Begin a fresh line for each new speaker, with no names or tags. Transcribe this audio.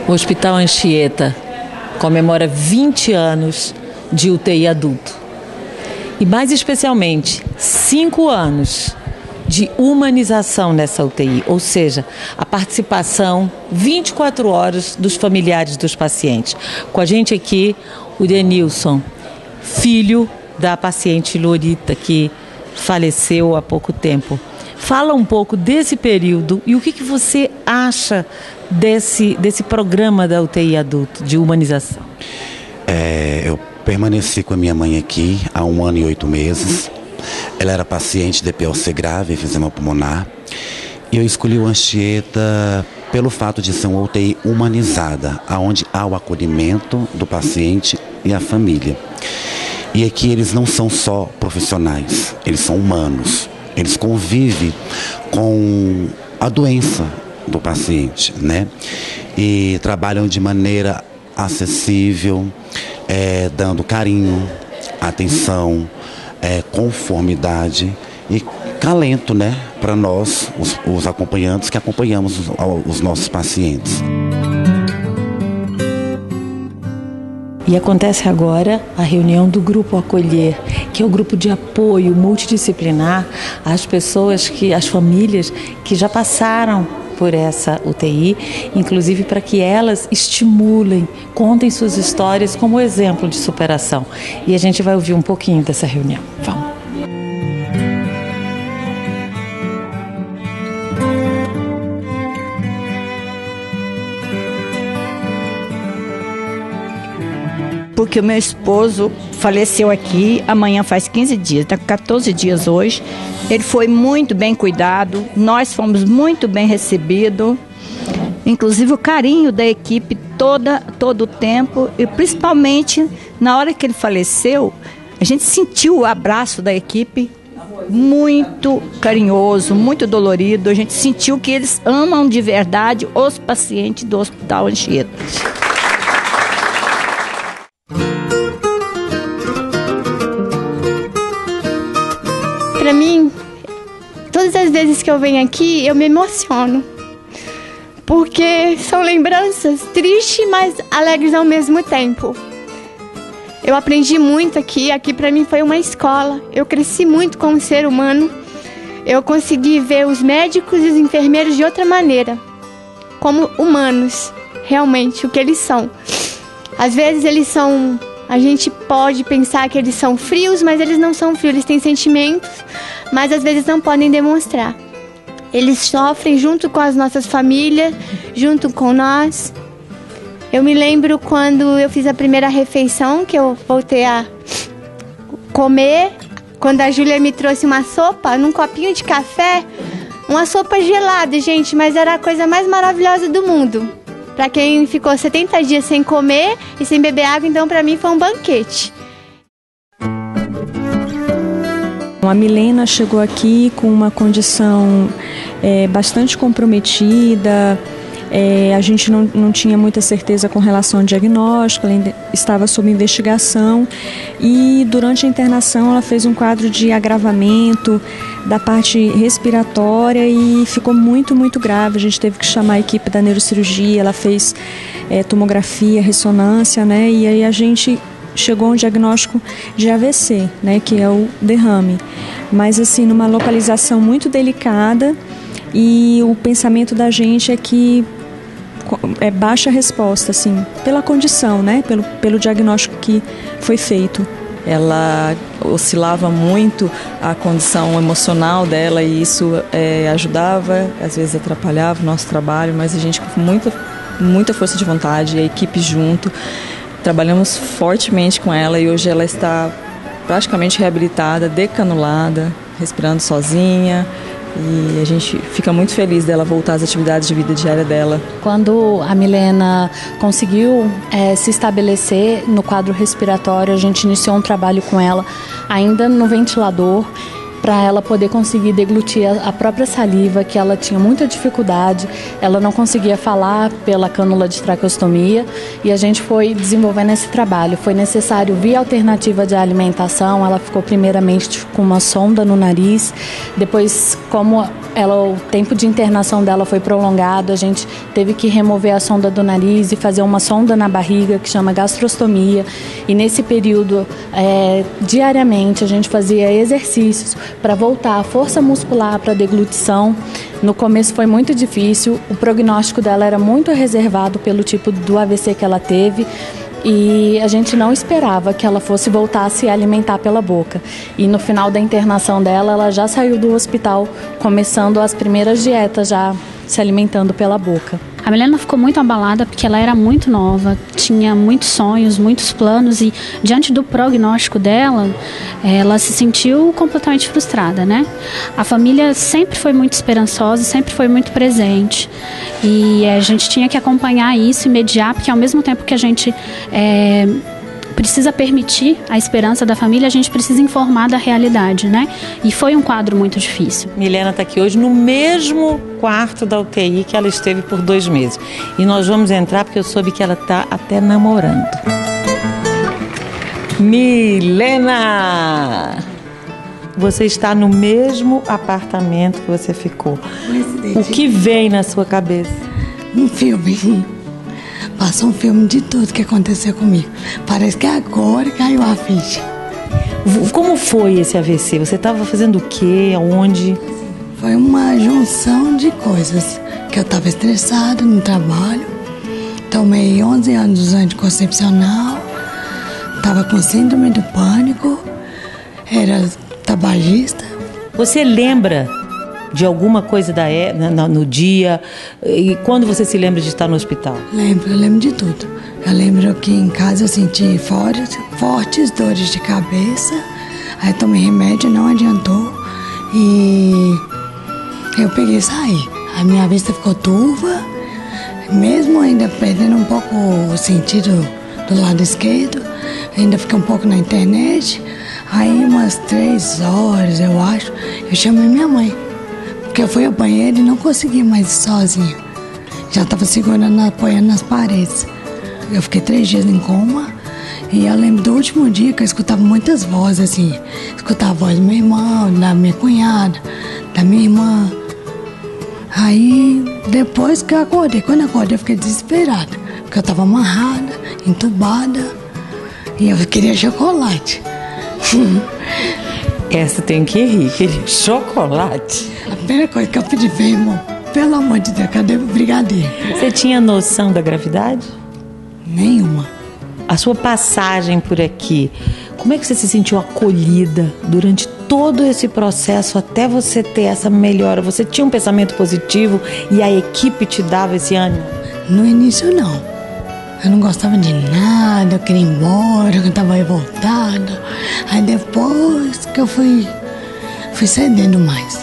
O Hospital Anchieta comemora 20 anos de UTI adulto. E mais especialmente, 5 anos de humanização nessa UTI, ou seja, a participação 24 horas dos familiares dos pacientes. Com a gente aqui, o Denilson, filho da paciente Lorita, que faleceu há pouco tempo. Fala um pouco desse período e o que você acha desse programa da UTI adulto, de humanização.
Eu permaneci com a minha mãe aqui há 1 ano e 8 meses. Ela era paciente de PLC grave, enfisema pulmonar. E eu escolhi o Anchieta pelo fato de ser uma UTI humanizada, onde há o acolhimento do paciente e a família. E aqui eles não são só profissionais, eles são humanos. Eles convivem com a doença do paciente, né? E trabalham de maneira acessível, dando carinho, atenção, conformidade e calento, né? Para nós, os acompanhantes que acompanhamos os nossos pacientes.
E acontece agora a reunião do Grupo Acolher, que é o grupo de apoio multidisciplinar às pessoas, às famílias que já passaram por essa UTI, inclusive para que elas estimulem, contem suas histórias como exemplo de superação. E a gente vai ouvir um pouquinho dessa reunião. Vamos.
Porque o meu esposo faleceu aqui, amanhã faz 15 dias, está com 14 dias hoje. Ele foi muito bem cuidado, nós fomos muito bem recebidos, inclusive o carinho da equipe todo o tempo, e principalmente na hora que ele faleceu, a gente sentiu o abraço da equipe muito carinhoso, muito dolorido. A gente sentiu que eles amam de verdade os pacientes do Hospital Anchieta.
Para mim, todas as vezes que eu venho aqui, eu me emociono. Porque são lembranças tristes, mas alegres ao mesmo tempo. Eu aprendi muito aqui para mim foi uma escola. Eu cresci muito como ser humano. Eu consegui ver os médicos e os enfermeiros de outra maneira. Como humanos, realmente, o que eles são. Às vezes eles são... A gente pode pensar que eles são frios, mas eles não são frios. Eles têm sentimentos, mas às vezes não podem demonstrar. Eles sofrem junto com as nossas famílias, junto com nós. Eu me lembro quando eu fiz a primeira refeição, que eu voltei a comer, quando a Júlia me trouxe uma sopa num copinho de café, uma sopa gelada, gente, mas era a coisa mais maravilhosa do mundo. Para quem ficou 70 dias sem comer e sem beber água, então para mim foi um banquete.
A Milena chegou aqui com uma condição bastante comprometida. A gente não tinha muita certeza com relação ao diagnóstico, ela ainda estava sob investigação e durante a internação ela fez um quadro de agravamento da parte respiratória e ficou muito, muito grave. A gente teve que chamar a equipe da neurocirurgia, ela fez tomografia, ressonância, né? E aí a gente chegou a um diagnóstico de AVC, né? Que é o derrame, mas assim, numa localização muito delicada, e o pensamento da gente é que é baixa resposta, assim, pela condição, né? Pelo diagnóstico que foi feito. Ela oscilava muito a condição emocional dela e isso ajudava, às vezes atrapalhava o nosso trabalho, mas a gente com muita força de vontade, a equipe junto, trabalhamos fortemente com ela e hoje ela está praticamente reabilitada, decanulada, respirando sozinha. E a gente fica muito feliz dela voltar às atividades de vida diária dela.
Quando a Milena conseguiu se estabelecer no quadro respiratório, a gente iniciou um trabalho com ela ainda no ventilador para ela poder conseguir deglutir a própria saliva, que ela tinha muita dificuldade, ela não conseguia falar pela cânula de traqueostomia, e a gente foi desenvolvendo esse trabalho. Foi necessário via alternativa de alimentação, ela ficou primeiramente com uma sonda no nariz, depois, como o tempo de internação dela foi prolongado, a gente teve que remover a sonda do nariz e fazer uma sonda na barriga, que chama gastrostomia, e nesse período, diariamente, a gente fazia exercícios para voltar a força muscular para a deglutição. No começo foi muito difícil, o prognóstico dela era muito reservado pelo tipo do AVC que ela teve, e a gente não esperava que ela fosse voltar a se alimentar pela boca. E no final da internação dela, ela já saiu do hospital, começando as primeiras dietas, já se alimentando pela boca.
A Milena ficou muito abalada porque ela era muito nova, tinha muitos sonhos, muitos planos, e diante do prognóstico dela, ela se sentiu completamente frustrada, né? A família sempre foi muito esperançosa, sempre foi muito presente, e a gente tinha que acompanhar isso e mediar, porque ao mesmo tempo que a gente precisa permitir a esperança da família, a gente precisa informar da realidade, né? E foi um quadro muito difícil.
Milena está aqui hoje no mesmo quarto da UTI que ela esteve por 2 meses. E nós vamos entrar porque eu soube que ela está até namorando. Milena! Você está no mesmo apartamento que você ficou. O que vem na sua cabeça?
Um filme. Passou um filme de tudo que aconteceu comigo. Parece que agora caiu a ficha.
Como foi esse AVC? Você estava fazendo o quê? Aonde?
Foi uma junção de coisas. Que eu estava estressada no trabalho. Tomei 11 anos de anticoncepcional. Estava com síndrome do pânico. Era tabagista.
Você lembra de alguma coisa no dia? E quando você se lembra de estar no hospital?
Eu lembro de tudo. Eu lembro que em casa eu senti fortes dores de cabeça. Aí tomei remédio, não adiantou. E eu peguei e saí. A minha vista ficou turva. Mesmo ainda perdendo um pouco o sentido do lado esquerdo, ainda fiquei um pouco na internet. Aí umas 3 horas, eu acho, eu chamei minha mãe. Porque eu fui ao banheiro e não consegui mais ir sozinha. Já estava segurando, apoiando nas paredes. Eu fiquei 3 dias em coma. E eu lembro do último dia que eu escutava muitas vozes, assim. Escutava a voz do meu irmão, da minha cunhada, da minha irmã. Aí, depois que eu acordei, quando eu acordei, eu fiquei desesperada. Porque eu estava amarrada, entubada. E eu queria chocolate.
Essa tem que rir, queria chocolate.
A primeira coisa que eu pedi foi, irmão, pelo amor de Deus, cadê o brigadeiro?
Você tinha noção da gravidade?
Nenhuma.
A sua passagem por aqui, como é que você se sentiu acolhida durante todo esse processo até você ter essa melhora? Você tinha um pensamento positivo e a equipe te dava esse ânimo?
No início, não. Eu não gostava de nada, eu queria ir embora, eu estava revoltada. Aí depois que eu fui cedendo mais.